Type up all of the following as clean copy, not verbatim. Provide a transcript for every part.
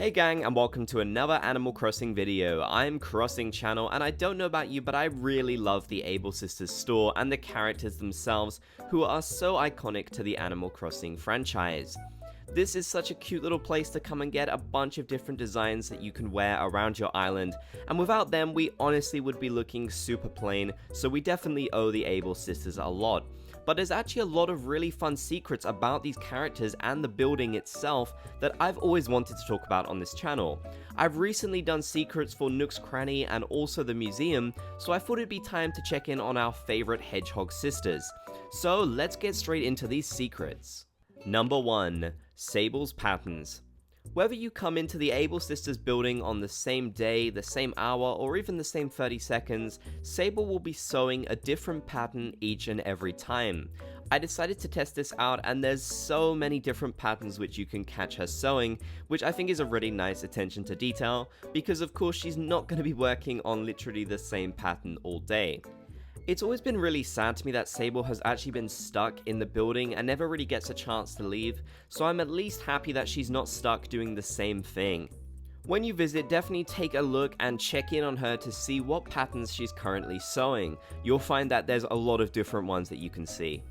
Hey gang, and welcome to another Animal Crossing video. I'm Crossing Channel, and I don't know about you, but I really love the Able Sisters store and the characters themselves, who are so iconic to the Animal Crossing franchise. This is such a cute little place to come and get a bunch of different designs that you can wear around your island, and without them we honestly would be looking super plain, so we definitely owe the Able Sisters a lot. But there's actually a lot of really fun secrets about these characters and the building itself that I've always wanted to talk about on this channel. I've recently done secrets for Nook's Cranny and also the museum, so I thought it'd be time to check in on our favorite hedgehog sisters. So let's get straight into these secrets. Number 1. Sables Patterns. Whether you come into the Able Sisters building on the same day, the same hour, or even the same 30 seconds, Sable will be sewing a different pattern each and every time. I decided to test this out, and there's so many different patterns which you can catch her sewing, which I think is a really nice attention to detail, because of course she's not going to be working on literally the same pattern all day. It's always been really sad to me that Sable has actually been stuck in the building and never really gets a chance to leave, so I'm at least happy that she's not stuck doing the same thing. When you visit, definitely take a look and check in on her to see what patterns she's currently sewing. You'll find that there's a lot of different ones that you can see.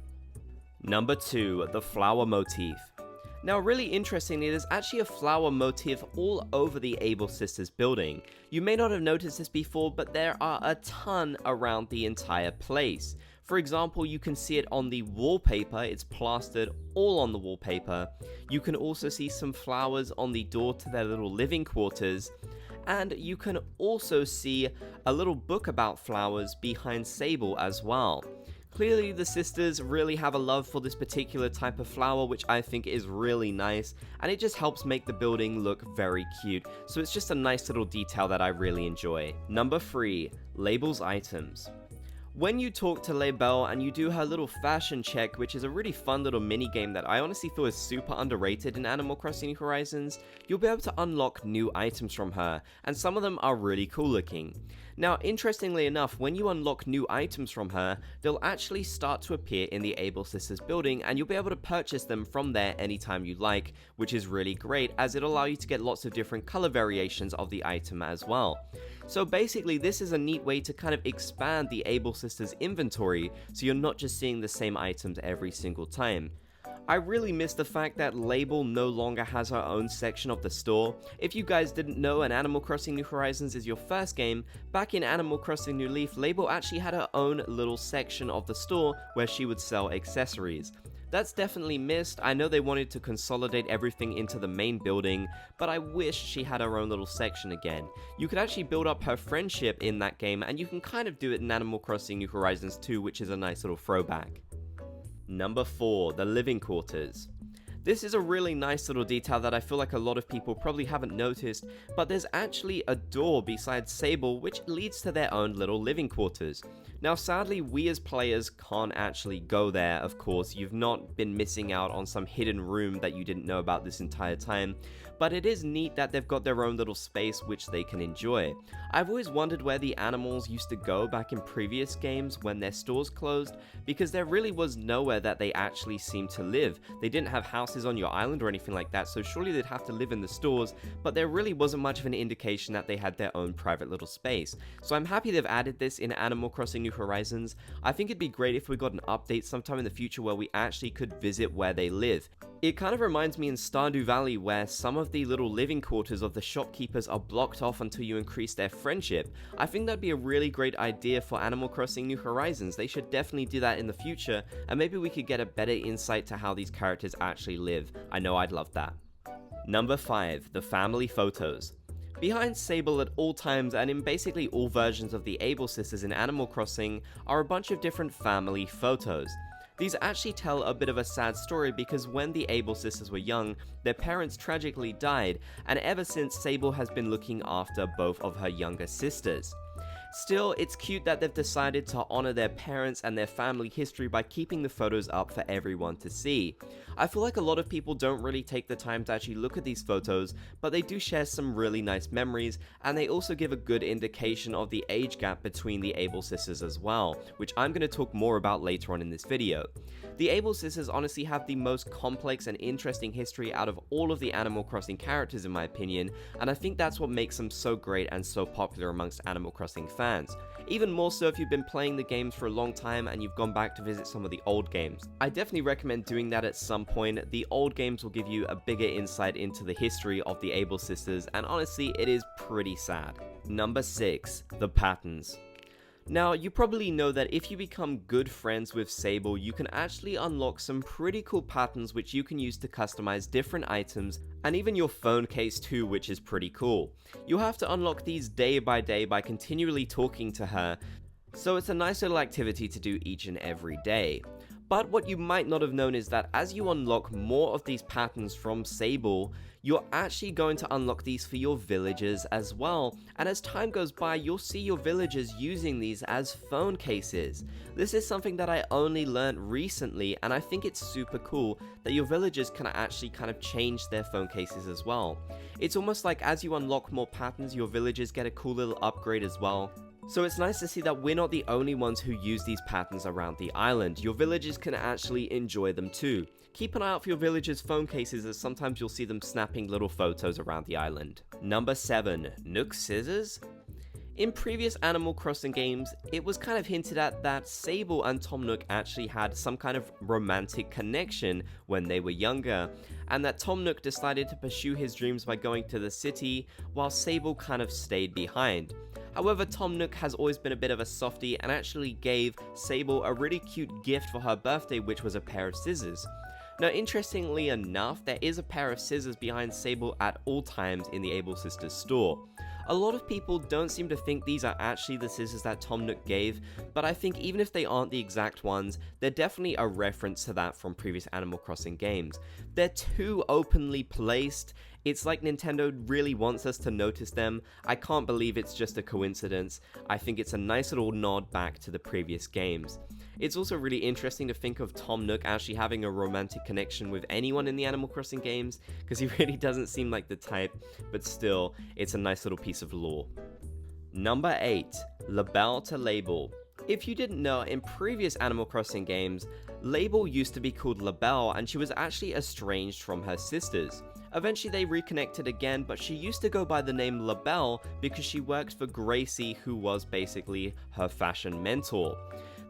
Number 2. The Flower Motif. Now, really interestingly, there's actually a flower motif all over the Able Sisters building. You may not have noticed this before, but there are a ton around the entire place. For example, you can see it on the wallpaper, it's plastered all on the wallpaper. You can also see some flowers on the door to their little living quarters. And you can also see a little book about flowers behind Sable as well. Clearly, the sisters really have a love for this particular type of flower, which I think is really nice, and it just helps make the building look very cute, so it's just a nice little detail that I really enjoy. Number 3. Labels items. When you talk to Label and you do her little fashion check, which is a really fun little mini game that I honestly thought is super underrated in Animal Crossing New Horizons, you'll be able to unlock new items from her, and some of them are really cool looking. Now, interestingly enough, when you unlock new items from her, they'll actually start to appear in the Able Sisters building, and you'll be able to purchase them from there anytime you like, which is really great as it'll allow you to get lots of different color variations of the item as well. So basically, this is a neat way to kind of expand the Able Sisters inventory, so you're not just seeing the same items every single time. I really miss the fact that Label no longer has her own section of the store. If you guys didn't know and Animal Crossing New Horizons is your first game, back in Animal Crossing New Leaf, Label actually had her own little section of the store where she would sell accessories. That's definitely missed. I know they wanted to consolidate everything into the main building, but I wish she had her own little section again. You could actually build up her friendship in that game, and you can kind of do it in Animal Crossing New Horizons too, which is a nice little throwback. Number 4. The Living Quarters. This is a really nice little detail that I feel like a lot of people probably haven't noticed, but there's actually a door beside Sable which leads to their own little living quarters. Now sadly, we as players can't actually go there, of course. You've not been missing out on some hidden room that you didn't know about this entire time, but it is neat that they've got their own little space which they can enjoy. I've always wondered where the animals used to go back in previous games when their stores closed, because there really was nowhere that they actually seemed to live. They didn't have houses on your island or anything like that, so surely they'd have to live in the stores, but there really wasn't much of an indication that they had their own private little space. So I'm happy they've added this in Animal Crossing New Horizons. I think it'd be great if we got an update sometime in the future where we actually could visit where they live. It kind of reminds me in Stardew Valley where some of the little living quarters of the shopkeepers are blocked off until you increase their friendship. I think that'd be a really great idea for Animal Crossing New Horizons. They should definitely do that in the future, and maybe we could get a better insight to how these characters actually live. I know I'd love that. Number 5. The Family Photos. Behind Sable at all times and in basically all versions of the Able Sisters in Animal Crossing are a bunch of different family photos. These actually tell a bit of a sad story because when the Able Sisters were young, their parents tragically died, and ever since Sable has been looking after both of her younger sisters. Still, it's cute that they've decided to honor their parents and their family history by keeping the photos up for everyone to see. I feel like a lot of people don't really take the time to actually look at these photos, but they do share some really nice memories, and they also give a good indication of the age gap between the Able sisters as well, which I'm going to talk more about later on in this video. The Able sisters honestly have the most complex and interesting history out of all of the Animal Crossing characters in my opinion, and I think that's what makes them so great and so popular amongst Animal Crossing fans. Even more so if you've been playing the games for a long time and you've gone back to visit some of the old games. I definitely recommend doing that at some point. The old games will give you a bigger insight into the history of the Able sisters, and honestly it is pretty sad. Number 6. The Patterns. Now, you probably know that if you become good friends with Sable, you can actually unlock some pretty cool patterns which you can use to customize different items, and even your phone case too, which is pretty cool. You'll have to unlock these day by day by continually talking to her, so it's a nice little activity to do each and every day. But what you might not have known is that as you unlock more of these patterns from Sable, you're actually going to unlock these for your villagers as well, and as time goes by you'll see your villagers using these as phone cases. This is something that I only learned recently, and I think it's super cool that your villagers can actually kind of change their phone cases as well. It's almost like as you unlock more patterns, your villagers get a cool little upgrade as well. So it's nice to see that we're not the only ones who use these patterns around the island. Your villagers can actually enjoy them too. Keep an eye out for your villagers' phone cases, as sometimes you'll see them snapping little photos around the island. Number 7. Nook Scissors? In previous Animal Crossing games, it was kind of hinted at that Sable and Tom Nook actually had some kind of romantic connection when they were younger, and that Tom Nook decided to pursue his dreams by going to the city, while Sable kind of stayed behind. However, Tom Nook has always been a bit of a softie and actually gave Sable a really cute gift for her birthday, which was a pair of scissors. Now, interestingly enough, there is a pair of scissors behind Sable at all times in the Able Sisters store. A lot of people don't seem to think these are actually the scissors that Tom Nook gave, but I think even if they aren't the exact ones, they're definitely a reference to that from previous Animal Crossing games. They're too openly placed. It's like Nintendo really wants us to notice them. I can't believe it's just a coincidence. I think it's a nice little nod back to the previous games. It's also really interesting to think of Tom Nook actually having a romantic connection with anyone in the Animal Crossing games, because he really doesn't seem like the type, but still, it's a nice little piece of lore. Number 8. Labelle to Label. If you didn't know, in previous Animal Crossing games, Label used to be called Labelle, and she was actually estranged from her sisters. Eventually they reconnected again, but she used to go by the name Labelle because she worked for Gracie, who was basically her fashion mentor.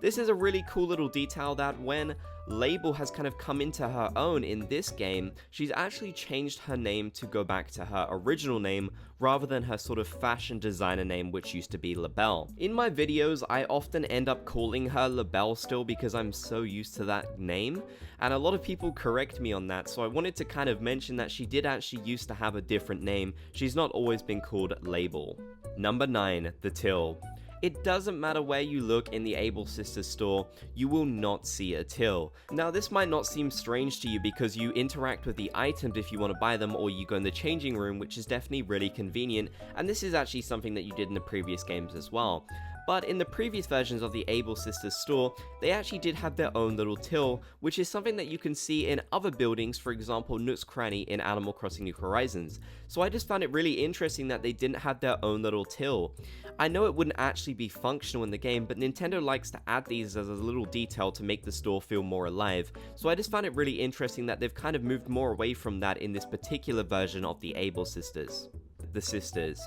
This is a really cool little detail that when Label has kind of come into her own in this game, she's actually changed her name to go back to her original name rather than her sort of fashion designer name, which used to be Labelle. In my videos, I often end up calling her Labelle still because I'm so used to that name, and a lot of people correct me on that, so I wanted to kind of mention that she did actually used to have a different name. She's not always been called Label. Number 9. The Till. It doesn't matter where you look in the Able Sisters store, you will not see a till. Now, this might not seem strange to you because you interact with the items if you want to buy them, or you go in the changing room, which is definitely really convenient, and this is actually something that you did in the previous games as well. But in the previous versions of the Able Sisters store, they actually did have their own little till, which is something that you can see in other buildings, for example Nook's Cranny in Animal Crossing New Horizons. So I just found it really interesting that they didn't have their own little till. I know it wouldn't actually be functional in the game, but Nintendo likes to add these as a little detail to make the store feel more alive. So I just found it really interesting that they've kind of moved more away from that in this particular version of the Able Sisters. The Sisters.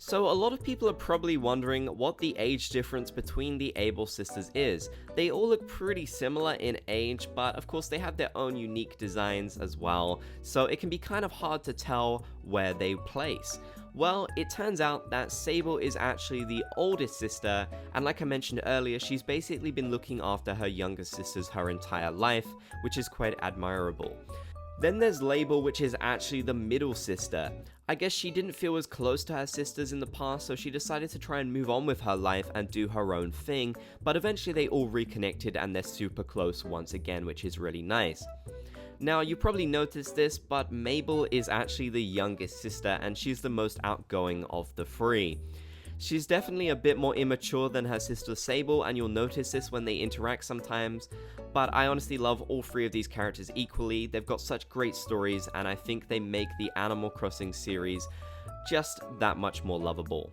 So a lot of people are probably wondering what the age difference between the Able Sisters is. They all look pretty similar in age, but of course they have their own unique designs as well, so it can be kind of hard to tell where they place. Well, it turns out that Sable is actually the oldest sister, and like I mentioned earlier, she's basically been looking after her younger sisters her entire life, which is quite admirable. Then there's Label, which is actually the middle sister. I guess she didn't feel as close to her sisters in the past, so she decided to try and move on with her life and do her own thing, but eventually they all reconnected and they're super close once again, which is really nice. Now, you probably noticed this, but Mabel is actually the youngest sister, and she's the most outgoing of the three. She's definitely a bit more immature than her sister Sable, and you'll notice this when they interact sometimes, but I honestly love all three of these characters equally. They've got such great stories, and I think they make the Animal Crossing series just that much more lovable.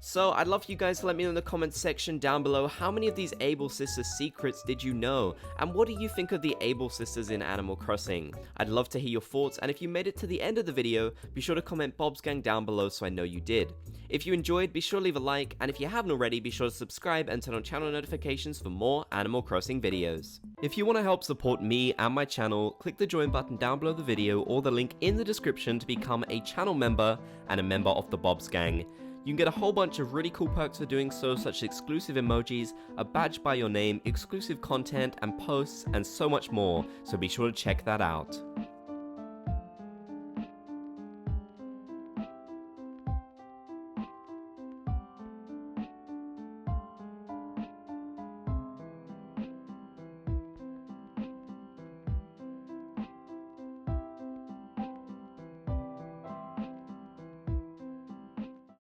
So I'd love for you guys to let me know in the comments section down below how many of these Able Sisters secrets did you know, and what do you think of the Able Sisters in Animal Crossing? I'd love to hear your thoughts, and if you made it to the end of the video, be sure to comment Bob's Gang down below so I know you did. If you enjoyed, be sure to leave a like, and if you haven't already, be sure to subscribe and turn on channel notifications for more Animal Crossing videos. If you want to help support me and my channel, click the join button down below the video or the link in the description to become a channel member and a member of the Bob's Gang. You can get a whole bunch of really cool perks for doing so, such as exclusive emojis, a badge by your name, exclusive content and posts, and so much more, so be sure to check that out.